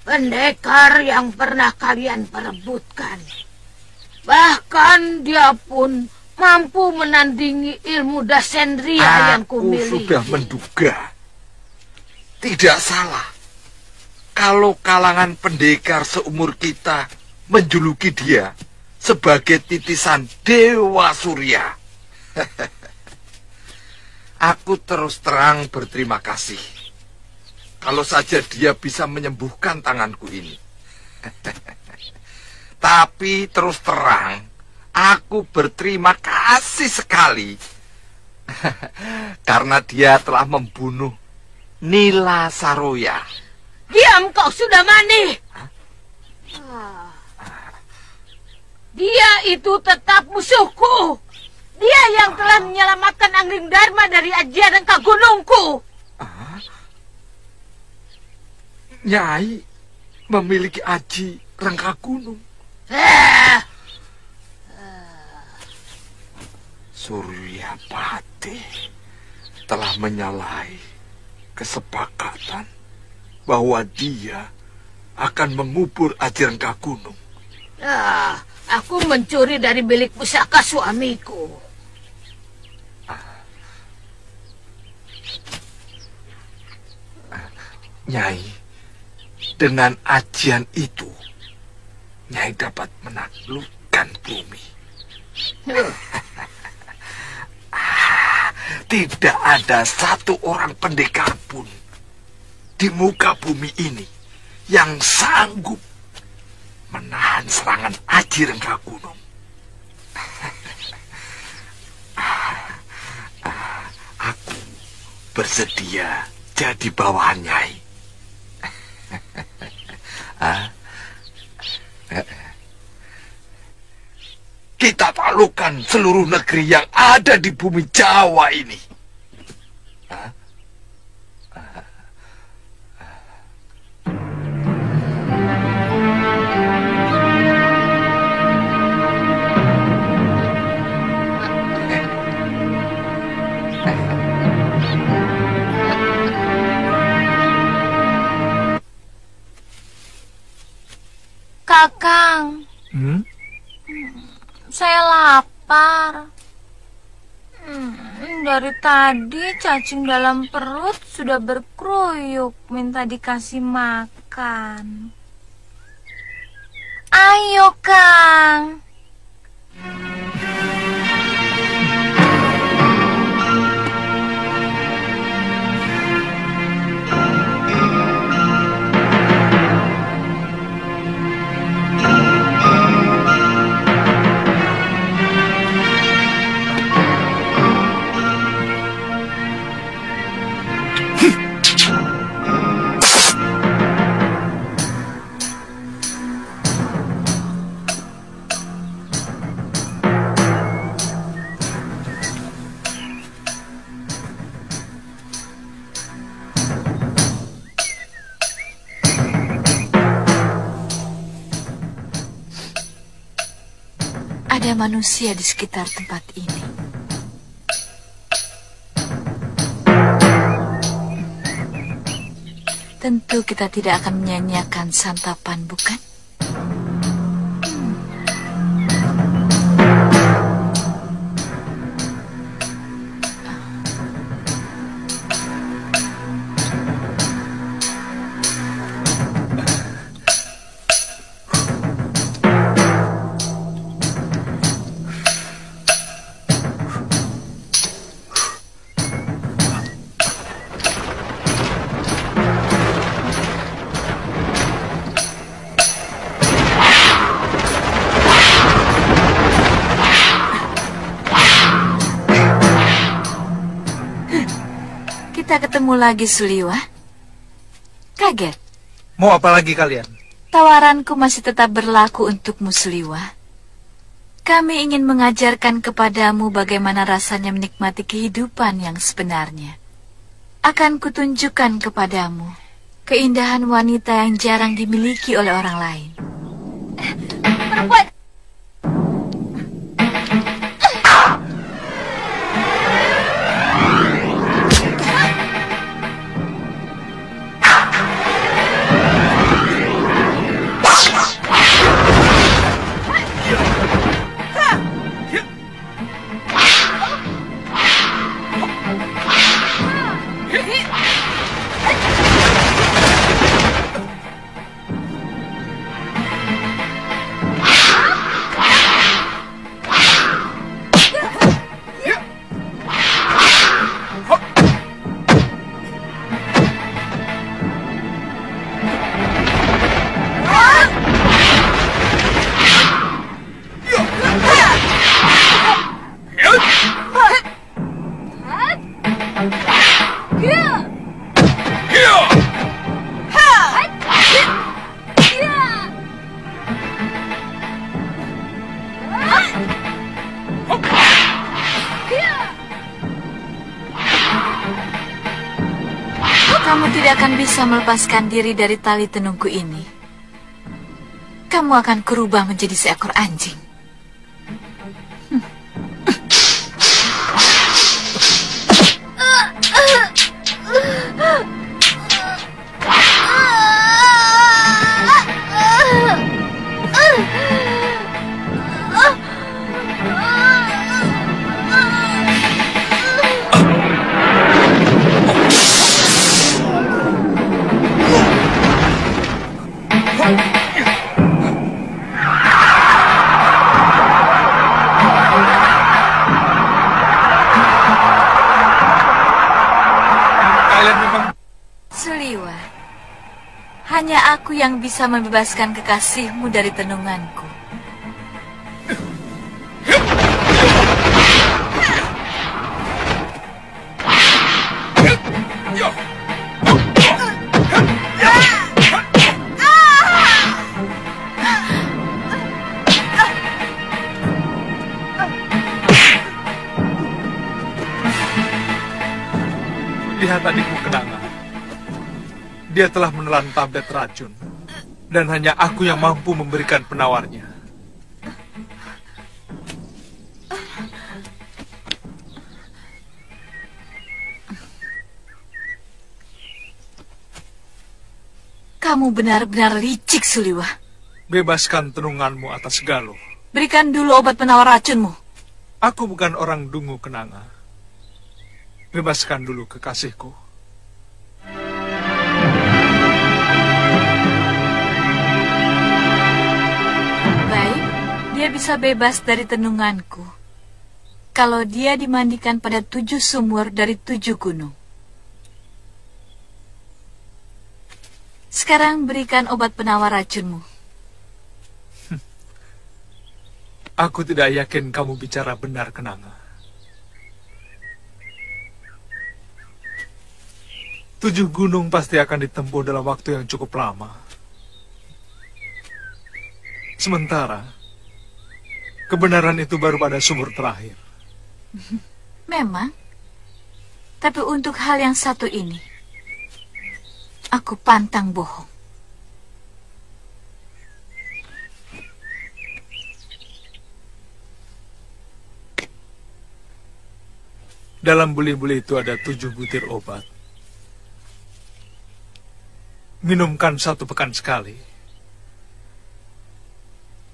S2: Pendekar yang pernah kalian perebutkan. Bahkan dia pun mampu menandingi ilmu Dasendria yang kumiliki.
S1: Aku sudah menduga. Tidak salah. Kalau kalangan pendekar seumur kita menjuluki dia sebagai titisan Dewa Surya. Aku terus terang berterima kasih. Kalau saja dia bisa menyembuhkan tanganku ini. Tapi terus terang, aku berterima kasih sekali. Karena dia telah membunuh Nila Saroya.
S2: Diam kau sudah mani. Dia itu tetap musuhku. Dia yang telah menyelamatkan Angling Dharma dari ajian Rengka Gunungku.
S1: Nyai memiliki aji Rengka Gunung. Suryapati telah menyalahi kesepakatan bahwa dia akan mengubur aji Rengka Gunung.
S2: Aku mencuri dari bilik pusaka suamiku.
S1: Nyai, dengan ajian itu, Nyai dapat menaklukkan bumi. Tidak ada satu orang pendekar pun di muka bumi ini yang sanggup menahan serangan aji Rengka Gunung. Aku bersedia jadi bawahan Nyai. Kita taklukkan seluruh negeri yang ada di bumi Jawa ini.
S5: Kakang, saya lapar. Dari tadi cacing dalam perut sudah berkeruyuk minta dikasih makan. Ayo, Kang. Ada manusia di sekitar tempat ini. Tentu kita tidak akan menyanyiakan santapan, bukan? Kita ketemu lagi, Suliwa. Kaget?
S4: Mau apa lagi kalian?
S5: Tawaranku masih tetap berlaku untukmu, Suliwa. Kami ingin mengajarkan kepadamu bagaimana rasanya menikmati kehidupan yang sebenarnya. Akan kutunjukkan kepadamu Keindahan wanita yang jarang dimiliki oleh orang lain.
S2: Perempuan.
S5: Kamu tidak akan bisa melepaskan diri dari tali tenungku ini. Kamu akan kurubah menjadi seekor anjing. Suliwa, hanya aku yang bisa membebaskan kekasihmu dari tenunganku.
S4: Lihat adikmu Kenanga. Dia telah menelan tablet racun. Dan hanya aku yang mampu memberikan penawarnya.
S5: Kamu benar-benar licik, Suliwa.
S4: Bebaskan tenunganmu atas Galuh.
S5: Berikan dulu obat penawar racunmu.
S4: Aku bukan orang dungu, Kenanga. Bebaskan dulu kekasihku.
S5: Baik, dia bisa bebas dari tenunganku. Kalau dia dimandikan pada 7 sumur dari 7 gunung. Sekarang berikan obat penawar racunmu.
S4: Aku tidak yakin kamu bicara benar, Kenanga. 7 gunung pasti akan ditempuh dalam waktu yang cukup lama. Sementara, kebenaran itu baru pada sumur terakhir.
S5: Memang. Tapi untuk hal yang satu ini, aku pantang bohong.
S4: Dalam buli-buli itu ada 7 butir obat. Minumkan 1 pekan sekali.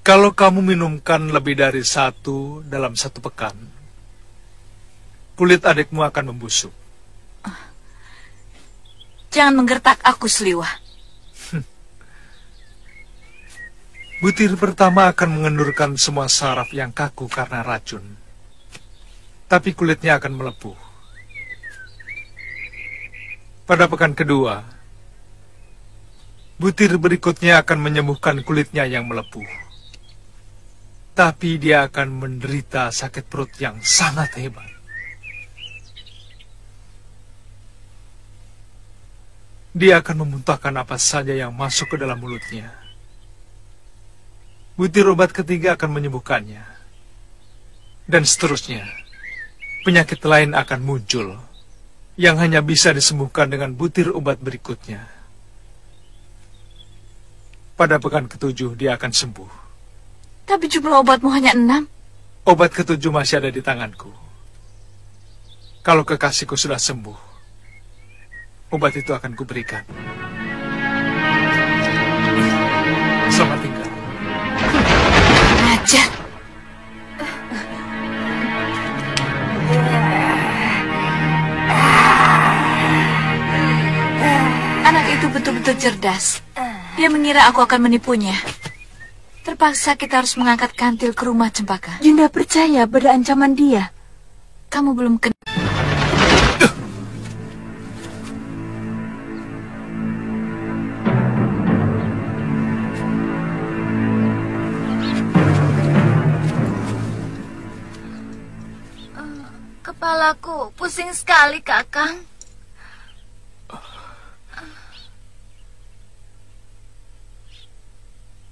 S4: Kalau kamu minumkan lebih dari 1 dalam 1 pekan, kulit adikmu akan membusuk.
S5: Jangan menggertak aku, Suliwa.
S4: Butir pertama akan mengendurkan semua saraf yang kaku karena racun. Tapi kulitnya akan melepuh. Pada pekan kedua, butir berikutnya akan menyembuhkan kulitnya yang melepuh. Tapi dia akan menderita sakit perut yang sangat hebat. Dia akan memuntahkan apa saja yang masuk ke dalam mulutnya. Butir obat ketiga akan menyembuhkannya. Dan seterusnya. Penyakit lain akan muncul yang hanya bisa disembuhkan dengan butir obat berikutnya. Pada pekan ke-7 dia akan sembuh.
S14: Tapi jumlah obatmu hanya 6.
S4: Obat ke-7 masih ada di tanganku. Kalau kekasihku sudah sembuh, obat itu akan kuberikan. Selamat tinggal.
S14: Ajar. Anak itu betul-betul cerdas. Dia mengira aku akan menipunya. Terpaksa kita harus mengangkat kantil ke rumah Cempaka.
S10: Yunda percaya pada ancaman dia.
S14: Kamu belum kenal.
S5: Kepalaku pusing sekali, Kakang.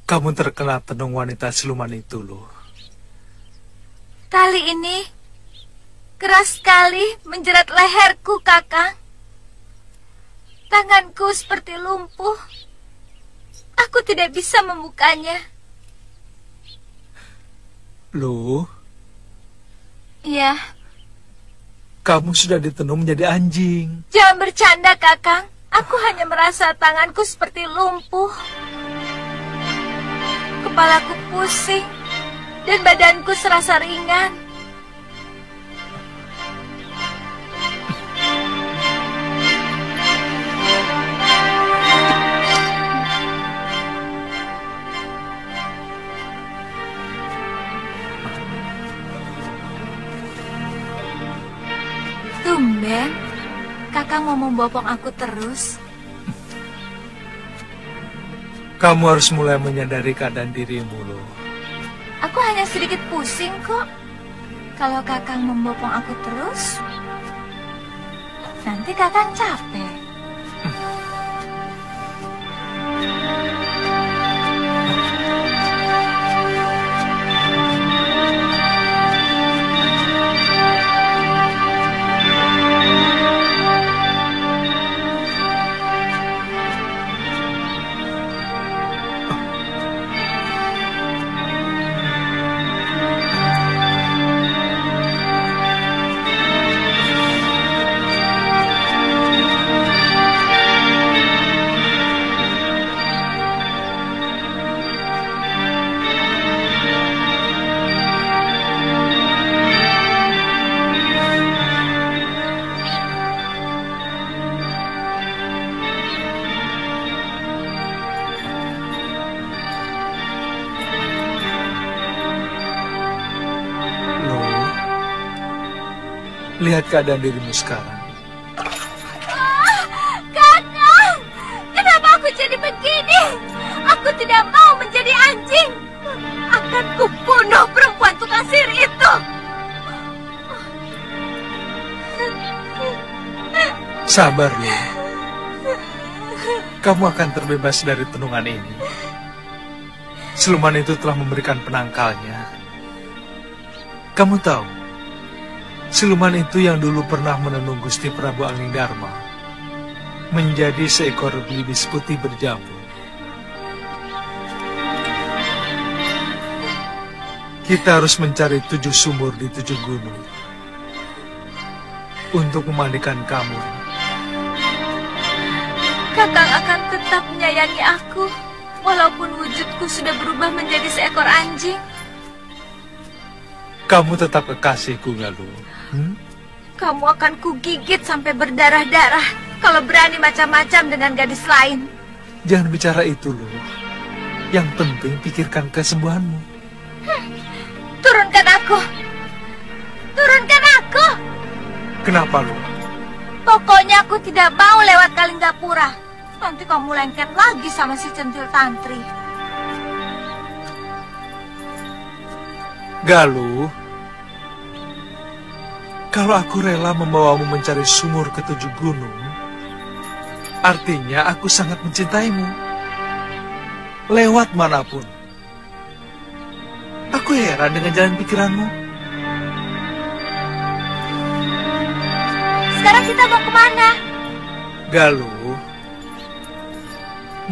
S4: Kamu terkena tenung wanita siluman itu, loh.
S5: Tali ini keras sekali menjerat leherku, Kakang. Tanganku seperti lumpuh. Aku tidak bisa membukanya.
S4: Loh?
S5: Iya.
S4: Kamu sudah ditenung menjadi anjing.
S5: Jangan bercanda, Kakang. Aku hanya merasa tanganku seperti lumpuh. Kepalaku pusing dan badanku serasa ringan. Tumben, Kakang mau membopong aku terus.
S4: Kamu harus mulai menyadari keadaan dirimu, loh.
S5: Aku hanya sedikit pusing kok. Kalau Kakang membopong aku terus, nanti Kakang capek.
S4: Lihat keadaan dirimu sekarang.
S5: Kakang, kenapa aku jadi begini? Aku tidak mau menjadi anjing. Akan kubunuh perempuan tukang sihir itu.
S4: Sabar, Lu. Kamu akan terbebas dari tenungan ini. Siluman itu telah memberikan penangkalnya. Kamu tahu, siluman itu yang dulu pernah menenung Gusti Prabu Anglingdarma menjadi seekor belibis putih berjambu. Kita harus mencari 7 sumur di 7 gunung untuk memandikan kamu.
S5: Kakang akan tetap menyayangi aku, walaupun wujudku sudah berubah menjadi seekor anjing.
S4: Kamu tetap kekasihku, Galuh.
S5: Kamu akan kugigit sampai berdarah-darah kalau berani macam-macam dengan gadis lain.
S4: Jangan bicara itu, loh. Yang penting pikirkan kesembuhanmu.
S5: Turunkan aku. Turunkan aku.
S4: Kenapa, loh?
S5: Pokoknya aku tidak mau lewat Kalinggapura. Nanti kamu lengket lagi sama si centil tantri.
S4: Galuh, kalau aku rela membawamu mencari sumur ke 7 gunung, artinya aku sangat mencintaimu. Lewat manapun. Aku heran dengan jalan pikiranmu.
S5: Sekarang kita mau kemana?
S4: Galuh,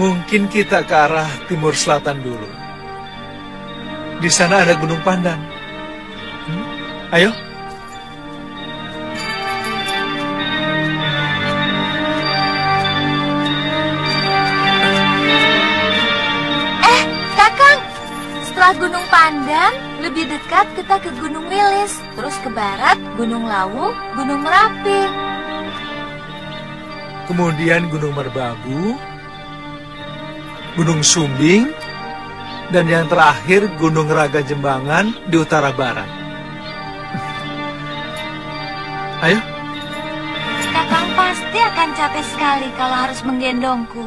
S4: Mungkin kita ke arah timur selatan dulu. Di sana ada Gunung Pandan. Ayo.
S5: Kakang, setelah Gunung Pandan, lebih dekat kita ke Gunung Wilis, terus ke barat Gunung Lawu, Gunung Merapi.
S4: Kemudian Gunung Merbabu, Gunung Sumbing, dan yang terakhir Gunung Raga Jembangan di utara barat. Ayo.
S5: Kakang pasti akan capek sekali kalau harus menggendongku.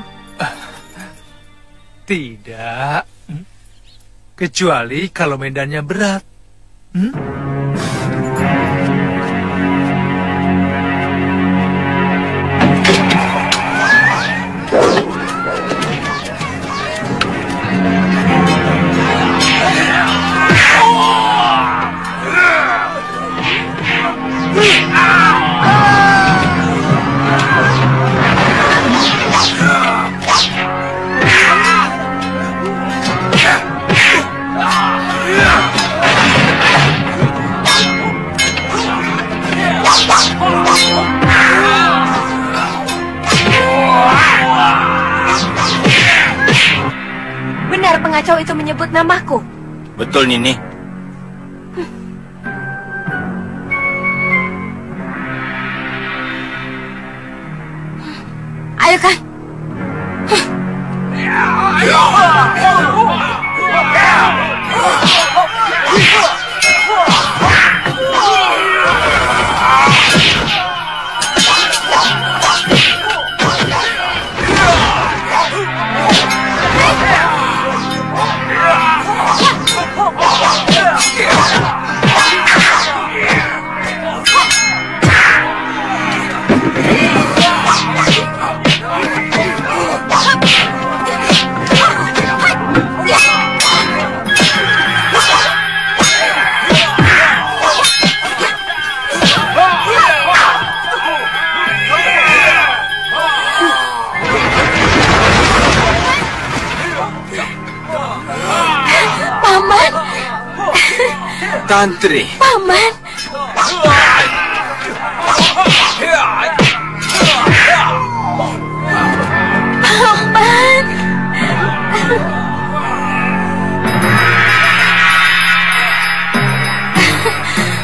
S4: Tidak. Kecuali kalau medannya berat.
S10: Benar pengacau itu menyebut namaku.
S13: Betul, Nini.
S10: Ayo, Kang.
S13: Tantri.
S10: Paman. Paman.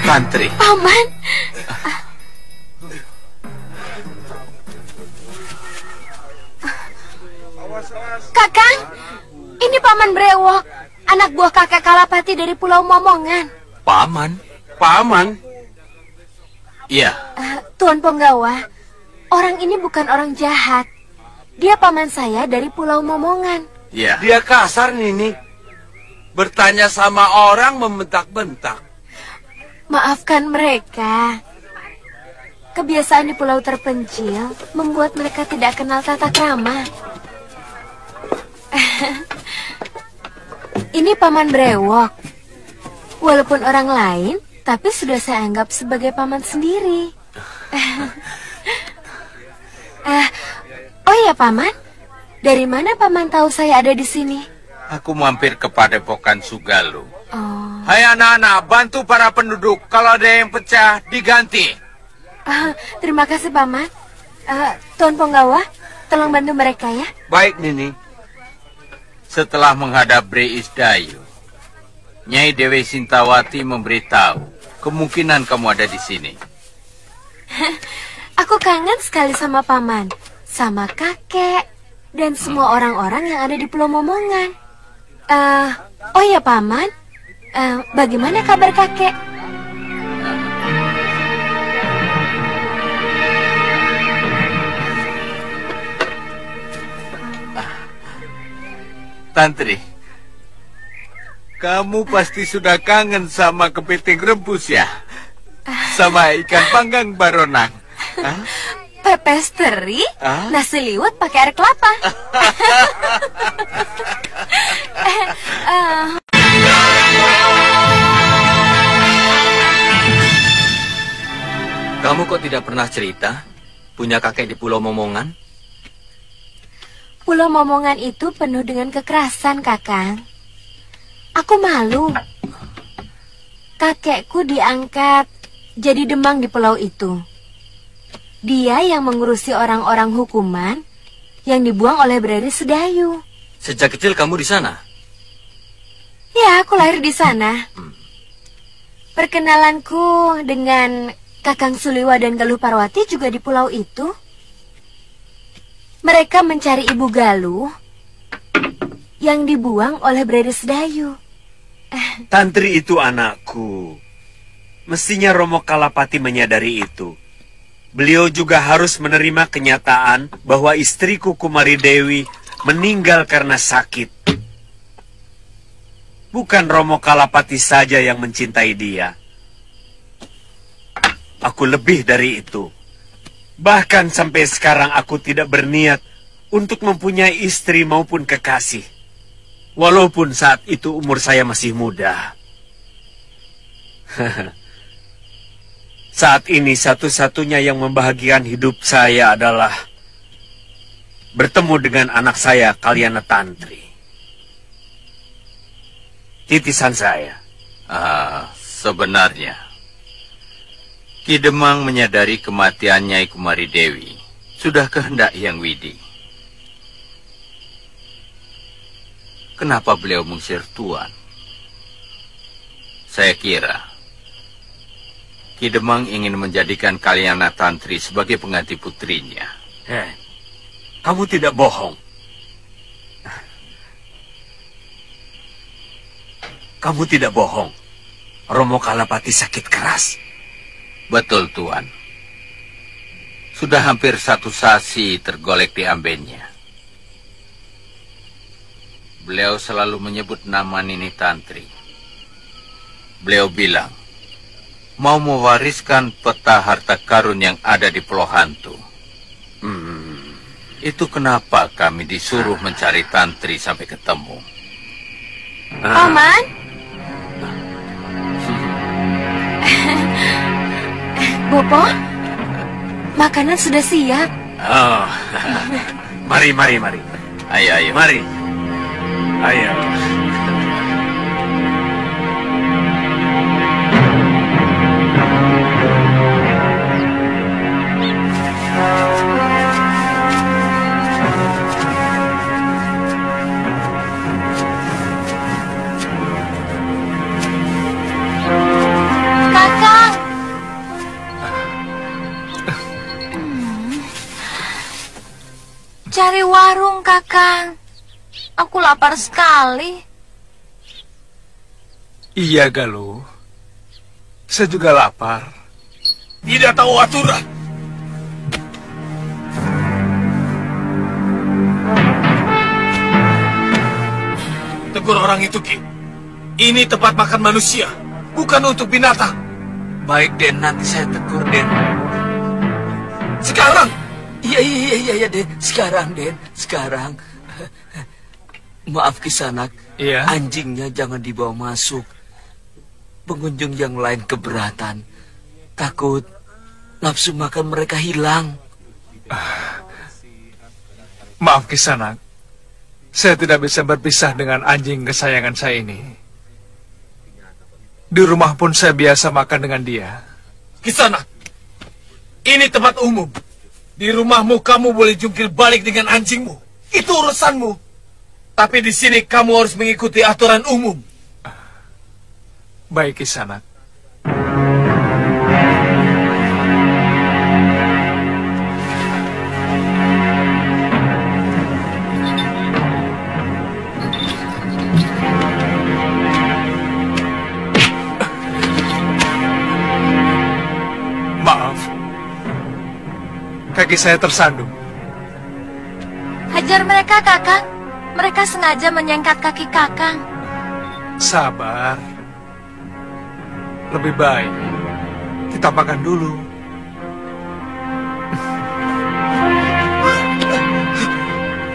S13: Tantri.
S10: Paman. Kakang, ini Paman Brewok, anak buah kakek Kalapati dari Pulau Momongan.
S13: Paman? Paman? Iya.
S10: Tuan Penggawa, orang ini bukan orang jahat. Dia paman saya dari Pulau Momongan.
S13: Iya.
S11: Dia kasar, Nini. Bertanya sama orang membentak-bentak.
S10: Maafkan mereka. Kebiasaan di pulau terpencil membuat mereka tidak kenal tata krama. Ini Paman Brewok. Walaupun orang lain, tapi sudah saya anggap sebagai paman sendiri. Oh iya, Paman. Dari mana Paman tahu saya ada di sini?
S13: Aku mampir ke Padepokan Sugalu.
S10: Oh.
S13: Hai anak-anak, bantu para penduduk. Kalau ada yang pecah, diganti.
S10: Terima kasih, Paman. Tuan Penggawa, tolong bantu mereka ya.
S13: Baik, Nini. Setelah menghadap Bre Isdayu, Nyai Dewi Sintawati memberitahu kemungkinan kamu ada di sini.
S10: Aku kangen sekali sama Paman, sama kakek, dan semua orang-orang yang ada di Pulau Momongan. Oh ya, Paman, bagaimana kabar kakek?
S13: Tantri, kamu pasti sudah kangen sama kepiting rebus ya? Sama ikan panggang baronang.
S10: Pepes teri, nasi liwet pakai air kelapa.
S8: Kamu kok tidak pernah cerita punya kakek di Pulau Momongan?
S10: Pulau Momongan itu penuh dengan kekerasan, Kakang. Aku malu. Kakekku diangkat jadi demang di pulau itu. Dia yang mengurusi orang-orang hukuman yang dibuang oleh Breri Sedayu.
S8: Sejak kecil kamu di sana?
S10: Ya, aku lahir di sana. Perkenalanku dengan Kakang Suliwa dan Galuh Parwati juga di pulau itu. Mereka mencari Ibu Galuh yang dibuang oleh Breri Sedayu.
S6: Tantri itu anakku. Mestinya Romo Kalapati menyadari itu. Beliau juga harus menerima kenyataan bahwa istriku Kumari Dewi meninggal karena sakit. Bukan Romo Kalapati saja yang mencintai dia. Aku lebih dari itu. Bahkan sampai sekarang aku tidak berniat untuk mempunyai istri maupun kekasih. Walaupun saat itu umur saya masih muda. Saat ini satu-satunya yang membahagiakan hidup saya adalah bertemu dengan anak saya, Kalyana Tantri. Titisan saya.
S13: Sebenarnya Ki Demang menyadari kematian Nyai Kumari Dewi sudah kehendak Hyang Widi. Kenapa beliau mengusir Tuan? Saya kira Ki Demang ingin menjadikan Kalyana Tantri sebagai pengganti putrinya.
S6: Kamu tidak bohong. Kamu tidak bohong. Romo Kalapati sakit keras.
S13: Betul, Tuan. Sudah hampir 1 sasi tergolek di ambennya. Beliau selalu menyebut nama Nini Tantri. Beliau bilang mau mewariskan peta harta karun yang ada di Pulau Hantu. Itu kenapa kami disuruh mencari Tantri sampai ketemu.
S10: Paman? Bopo, makanan sudah siap.
S6: Oh, mari.
S13: Ayo.
S6: Mari. Ayo.
S5: Cari warung, Kakang. Aku lapar sekali.
S4: Iya, Galuh. Saya juga lapar.
S11: Tidak tahu aturan. Tegur orang itu, Ki. Ini tempat makan manusia, bukan untuk binatang.
S1: Baik, Den. Nanti saya tegur, Den.
S11: Sekarang?
S1: Iya, Den. Sekarang, Den. Sekarang. Maaf, Kisanak.
S4: Iya.
S1: Anjingnya jangan dibawa masuk. Pengunjung yang lain keberatan. Takut nafsu makan mereka hilang.
S4: Maaf, Kisanak. Saya tidak bisa berpisah dengan anjing kesayangan saya ini. Di rumah pun saya biasa makan dengan dia.
S11: Kisanak, ini tempat umum. Di rumahmu kamu boleh jungkir balik dengan anjingmu. Itu urusanmu. Tapi di sini kamu harus mengikuti aturan umum.
S4: Baik, Kisanak. Maaf. Kaki saya tersandung.
S5: Hajar mereka, Kakang. Mereka sengaja menyengkat kaki Kakang.
S4: Sabar. Lebih baik kita makan dulu.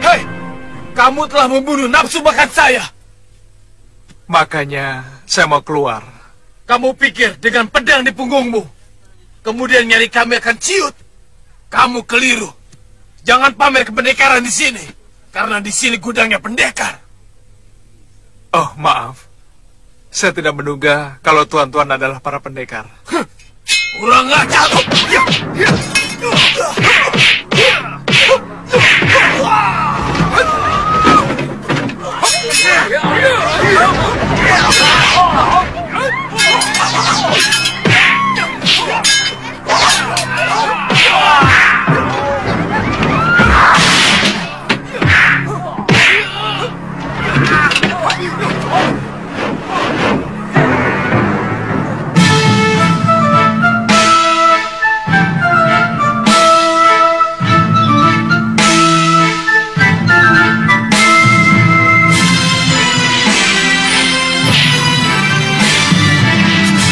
S11: Hei, kamu telah membunuh nafsu makan saya.
S4: Makanya saya mau keluar.
S11: Kamu pikir dengan pedang di punggungmu, kemudian nyali kami akan ciut? Kamu keliru. Jangan pamer kependekaran di sini. karena di sini gudangnya pendekar.
S4: Oh, maaf. Saya tidak menduga kalau tuan-tuan adalah para pendekar.
S11: Kurang ajar.